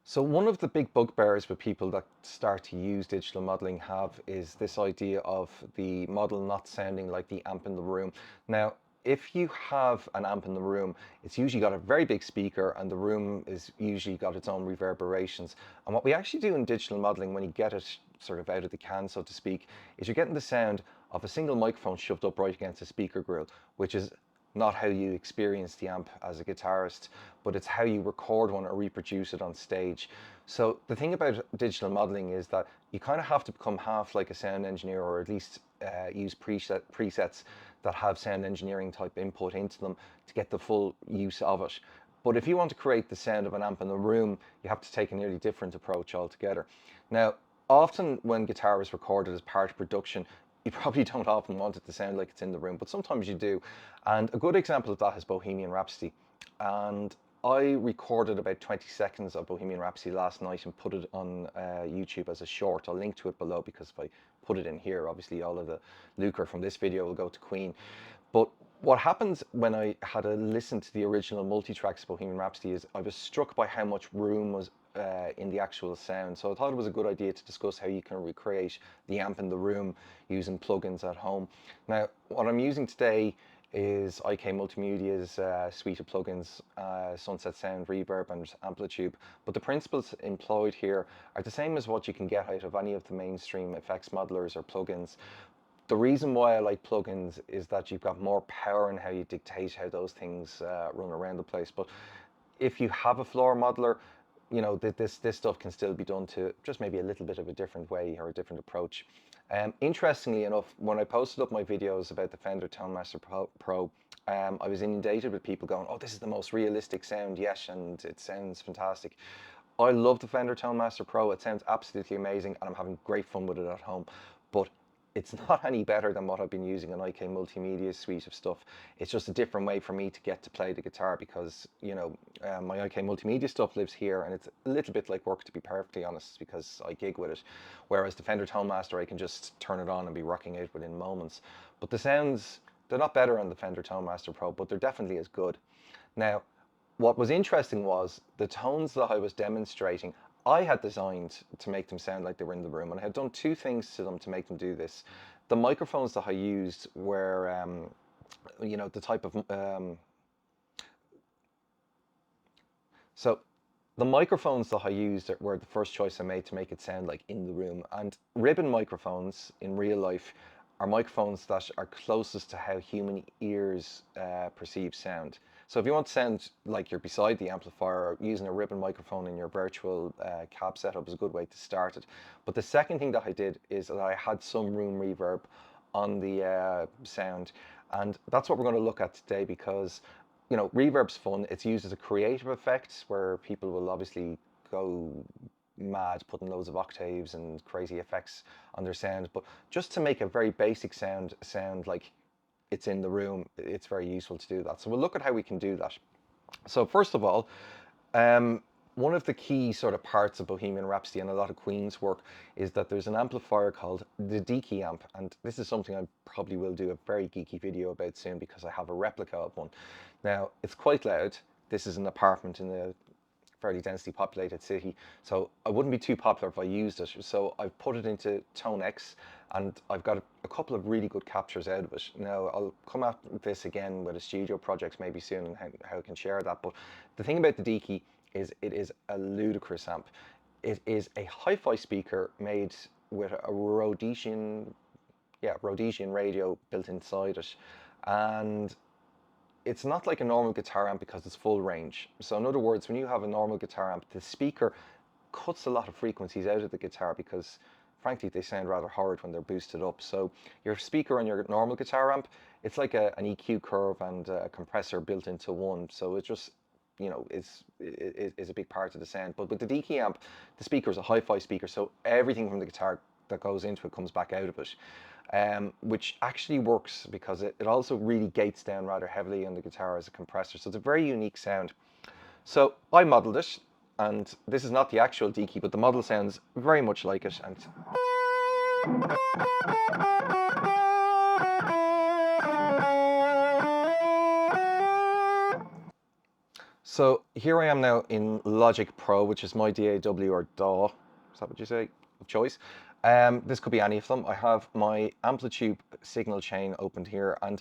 So one of the big bugbears with people that start to use digital modeling have is this idea of the model not sounding like the amp in the room. Now, if you have an amp in the room, it's usually got a very big speaker and the room is usually got its own reverberations. And what we actually do in digital modeling when you get it sort of out of the can, so to speak, is you're getting the sound of a single microphone shoved up right against a speaker grill, which is not how you experience the amp as a guitarist, but it's how you record one or reproduce it on stage. So the thing about digital modeling is that you kind of have to become half like a sound engineer, or at least use presets that have sound engineering type input into them to get the full use of it. But if you want to create the sound of an amp in the room, you have to take a nearly different approach altogether. Now, often when guitar is recorded as part of production, you probably don't often want it to sound like it's in the room, but sometimes you do. And a good example of that is Bohemian Rhapsody. And I recorded about 20 seconds of Bohemian Rhapsody last night and put it on YouTube as a short. I'll link to it below because if I put it in here, obviously all of the lucre from this video will go to Queen. But what happens when I had a listen to the original multi-tracks of Bohemian Rhapsody is I was struck by how much room was in the actual sound. So I thought it was a good idea to discuss how you can recreate the amp in the room using plugins at home. Now, what I'm using today is IK Multimedia's suite of plugins, Sunset Sound, Reverb and Amplitude. But the principles employed here are the same as what you can get out of any of the mainstream effects modelers or plugins. The reason why I like plugins is that you've got more power in how you dictate how those things run around the place. But if you have a floor modeler, you know, this stuff can still be done to just maybe a little bit of a different way or a different approach. Interestingly enough, when I posted up my videos about the Fender Tone Master Pro, I was inundated with people going, "Oh, this is the most realistic sound yet, and it sounds fantastic." I love the Fender Tone Master Pro. It sounds absolutely amazing, and I'm having great fun with it at home. But it's not any better than what I've been using in IK Multimedia's suite of stuff. It's just a different way for me to get to play the guitar because, you know, my IK Multimedia stuff lives here and it's a little bit like work, to be perfectly honest, because I gig with it. Whereas the Fender Tone Master, I can just turn it on and be rocking out within moments. But the sounds, they're not better on the Fender Tone Master Pro, but they're definitely as good. Now, what was interesting was the tones that I was demonstrating, I had designed to make them sound like they were in the room, and I had done two things to them to make them do this. The microphones that I used were, you know, the type of so the microphones that I used were the first choice I made to make it sound like in the room. And ribbon microphones in real life are microphones that are closest to how human ears perceive sound. So if you want to sound like you're beside the amplifier, using a ribbon microphone in your virtual cab setup is a good way to start it. But the second thing that I did is that I had some room reverb on the sound. And that's what we're going to look at today because, you know, reverb's fun. It's used as a creative effect where people will obviously go mad putting loads of octaves and crazy effects on their sound. But just to make a very basic sound like it's in the room, it's very useful to do that. So we'll look at how we can do that. So first of all, um, one of the key sort of parts of Bohemian Rhapsody and a lot of Queen's work is that there's an amplifier called the Deacy amp, and this is something I probably will do a very geeky video about soon because I have a replica of one. Now, it's quite loud. This is an apartment in a fairly densely populated city, so I wouldn't be too popular if I used it. So I've put it into ToneX, and I've got a couple of really good captures out of it. Now, I'll come at this again with a studio project maybe soon and how I can share that. But the thing about the Deacy is it is a ludicrous amp. It is a hi-fi speaker made with a Rhodesian radio built inside it. And it's not like a normal guitar amp because it's full range. So in other words, when you have a normal guitar amp, the speaker cuts a lot of frequencies out of the guitar because frankly they sound rather horrid when they're boosted up. So your speaker on your normal guitar amp, it's like an EQ curve and a compressor built into one. So it just, you know, is a big part of the sound. But with the Deacy amp, the speaker is a hi-fi speaker, so everything from the guitar that goes into it comes back out of it. Which actually works because it also really gates down rather heavily on the guitar as a compressor. So it's a very unique sound. So I modeled it, and this is not the actual Deacy, but the model sounds very much like it. And So here I am now in Logic Pro, which is my DAW or DAW, is that what you say, of choice. This could be any of them. I have my amplitude signal chain opened here, and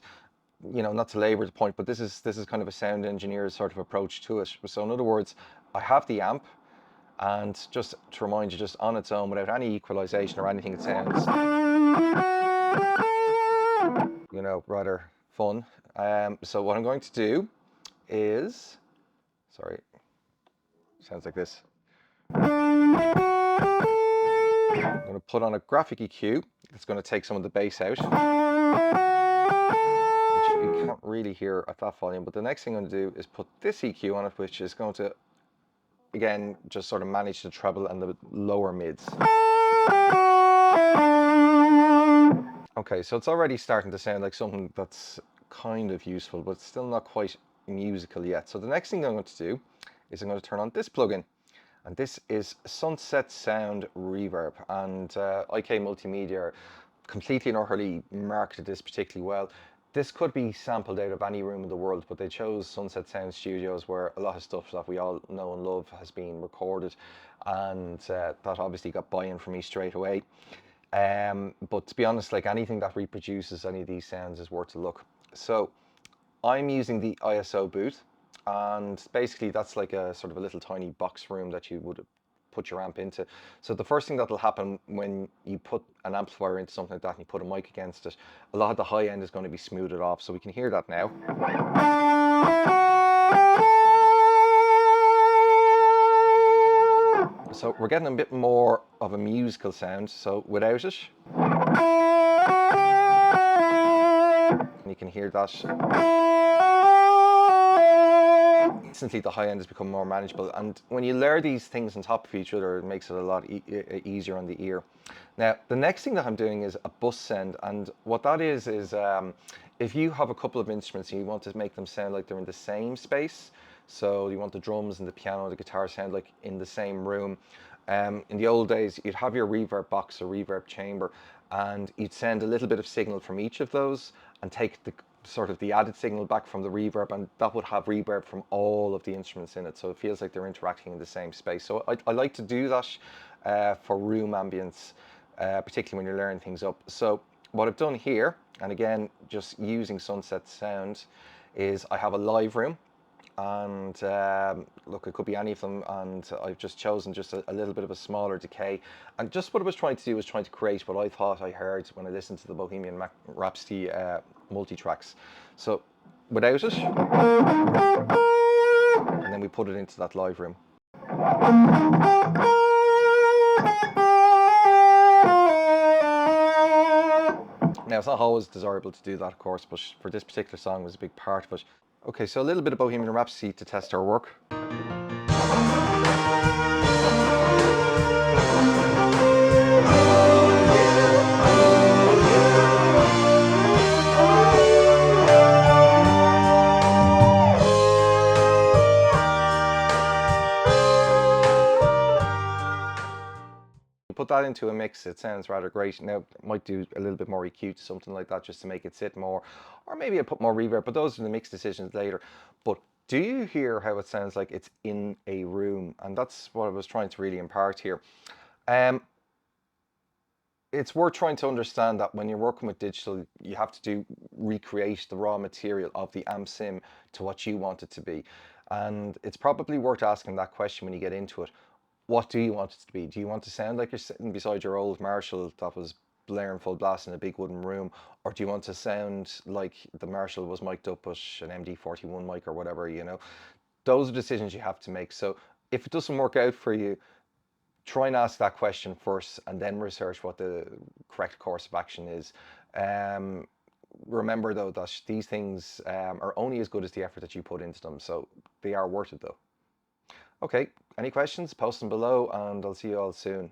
not to labor the point, but this is kind of a sound engineer's sort of approach to it. So in other words, I have the amp, and just to remind you, just on its own, without any equalization or anything, it sounds, rather fun. So what I'm going to do is, sorry, sounds like this. I'm going to put on a graphic EQ that's going to take some of the bass out, which you can't really hear at that volume. But the next thing I'm going to do is put this EQ on it, which is going to, again, just sort of manage the treble and the lower mids. Okay, so it's already starting to sound like something that's kind of useful, but it's still not quite musical yet. So the next thing I'm going to do is I'm going to turn on this plugin. And this is Sunset Sound Reverb, and IK Multimedia completely and utterly marketed this particularly well. This could be sampled out of any room in the world, but they chose Sunset Sound Studios, where a lot of stuff that we all know and love has been recorded, and that obviously got buy-in from me straight away. But to be honest, like anything that reproduces any of these sounds is worth a look. So I'm using the ISO boot, and basically that's like a sort of a little tiny box room that you would put your amp into. So the first thing that will happen when you put an amplifier into something like that and you put a mic against it, a lot of the high end is going to be smoothed off. So we can hear that now. So we're getting a bit more of a musical sound. So without it, and you can hear that. Instantly the high end has become more manageable, and when you layer these things on top of each other, it makes it a lot easier on the ear. Now the next thing that I'm doing is a bus send, and what that is if you have a couple of instruments and you want to make them sound like they're in the same space, so you want the drums and the piano and the guitar sound like in the same room. In the old days, you'd have your reverb box or reverb chamber, and you'd send a little bit of signal from each of those and take the sort of the added signal back from the reverb, and that would have reverb from all of the instruments in it, so it feels like they're interacting in the same space. So I like to do that for room ambience, particularly when you're layering things up. So what I've done here, and again just using Sunset Sound, is I have a live room, and look, it could be any of them, and I've just chosen just a little bit of a smaller decay, and just what I was trying to do was trying to create what I thought I heard when I listened to the Bohemian Rhapsody multi-tracks. So without it, and then we put it into that live room. Now, it's not always desirable to do that, of course, but for this particular song it was a big part of it. Okay, so a little bit of Bohemian Rhapsody to test our work. Put that into a mix, it sounds rather great. Now, I might do a little bit more EQ to something like that just to make it sit more, or maybe I put more reverb, but those are the mix decisions later. But do you hear how it sounds like it's in a room? And that's what I was trying to really impart here. It's worth trying to understand that when you're working with digital, you have to recreate the raw material of the amp sim to what you want it to be. And it's probably worth asking that question when you get into it. What do you want it to be? Do you want to sound like you're sitting beside your old Marshall that was blaring full blast in a big wooden room? Or do you want to sound like the Marshall was mic'd up with an MD41 mic or whatever, Those are decisions you have to make. So if it doesn't work out for you, try and ask that question first and then research what the correct course of action is. Remember though that these things are only as good as the effort that you put into them, so they are worth it though. Okay, any questions? Post them below and I'll see you all soon.